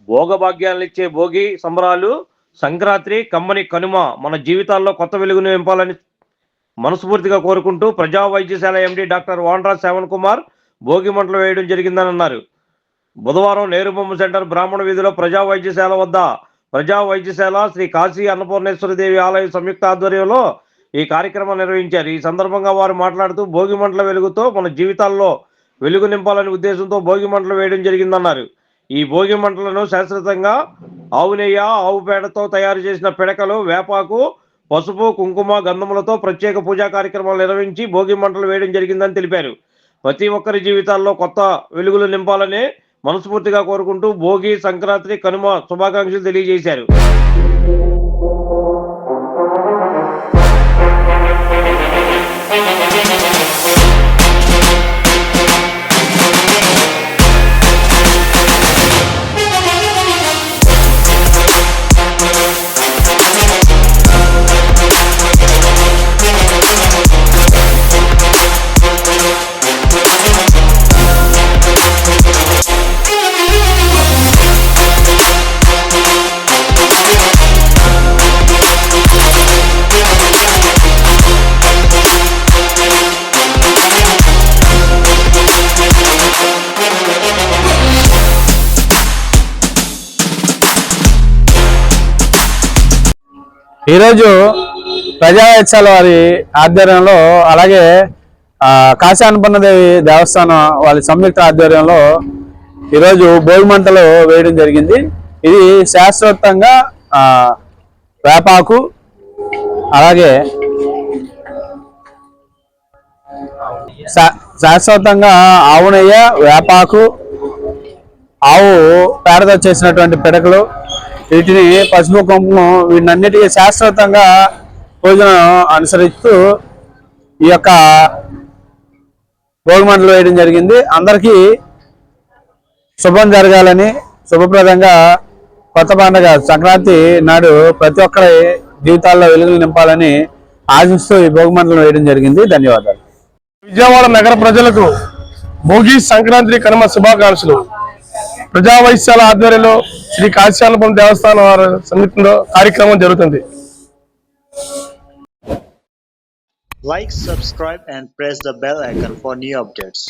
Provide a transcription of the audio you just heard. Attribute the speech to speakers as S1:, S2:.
S1: భోగభాగ్యాలనిచ్చే భోగి సంబరాలు, సంక్రాంతి, కమ్మని కనుమ మన జీవితాల్లో కొత్త వెలుగును నింపాలని మనస్ఫూర్తిగా కోరుకుంటూ ప్రజా వైద్యశాల ఎండి డాక్టర్ వాన్రాజ్ శ్రవణ్ కుమార్ భోగి మంటలు వేయడం జరిగిందని అన్నారు. బుధవారం నేరుబొమ్మ సెంటర్ బ్రాహ్మణ వీధిలో ప్రజా వైద్యశాల వద్ద ప్రజా వైద్యశాల శ్రీ కాశీ అన్నపూర్ణేశ్వరదేవి ఆలయ సంయుక్త ఆధ్వర్యంలో ఈ కార్యక్రమం నిర్వహించారు. ఈ సందర్భంగా వారు మాట్లాడుతూ భోగి మంటల వెలుగుతో మన జీవితాల్లో వెలుగు నింపాలనే ఉద్దేశంతో భోగి మంటలు వేయడం జరిగిందన్నారు. ఈ భోగి మంటలను శాశ్వతంగా ఆవు నెయ్యి, ఆవు పేడతో తయారు చేసిన పిడకలు, వేపాకు, పసుపు, కుంకుమ, గంధములతో ప్రత్యేక పూజా కార్యక్రమాలు నిర్వహించి భోగి మంటలు వేయడం జరిగిందని తెలిపారు. ప్రతి ఒక్కరి జీవితాల్లో కొత్త వెలుగులు నింపాలని మనస్ఫూర్తిగా కోరుకుంటూ భోగి, సంక్రాంతి, కనుమ శుభాకాంక్షలు తెలియజేశారు.
S2: ఈరోజు ప్రజా వైద్యశాల వారి ఆధ్వర్యంలో, అలాగే కాశీ అన్నపూర్ణదేవి దేవస్థానం వాళ్ళ సంయుక్త ఆధ్వర్యంలో ఈరోజు భోగి మంటలు వేయడం జరిగింది. ఇది శాశ్వతంగా వేపాకు, అలాగే శాశ్వతంగా ఆవు నెయ్యి, వేపాకు, ఆవు పేడతో చేసినటువంటి పిడకలు, వీటిని పసుపు, కుంకుమ, వీటినన్నిటికీ శాశ్వతంగా పూజను అనుసరిస్తూ ఈ యొక్క భోగి మంటలు వేయడం జరిగింది. అందరికీ శుభం జరగాలని, శుభప్రదంగా కొత్త పండుగ సంక్రాంతి నాడు ప్రతి ఒక్కరి జీవితాల్లో వెలుగులు నింపాలని ఆశిస్తూ ఈ భోగి మంటలు వేయడం జరిగింది. ధన్యవాదాలు.
S3: విజయవాడ నగర ప్రజలకు భోగి, సంక్రాంతి, కనుమ శుభాకాంక్షలు. ప్రజా వైద్యశాల ఆధ్వర్యంలో శ్రీ కాశీ అన్నపూర్ణ దేవస్థానం వారి సన్నిధిలో కార్యక్రమం జరుగుతుంది.
S4: Like, subscribe and press the bell icon for new updates.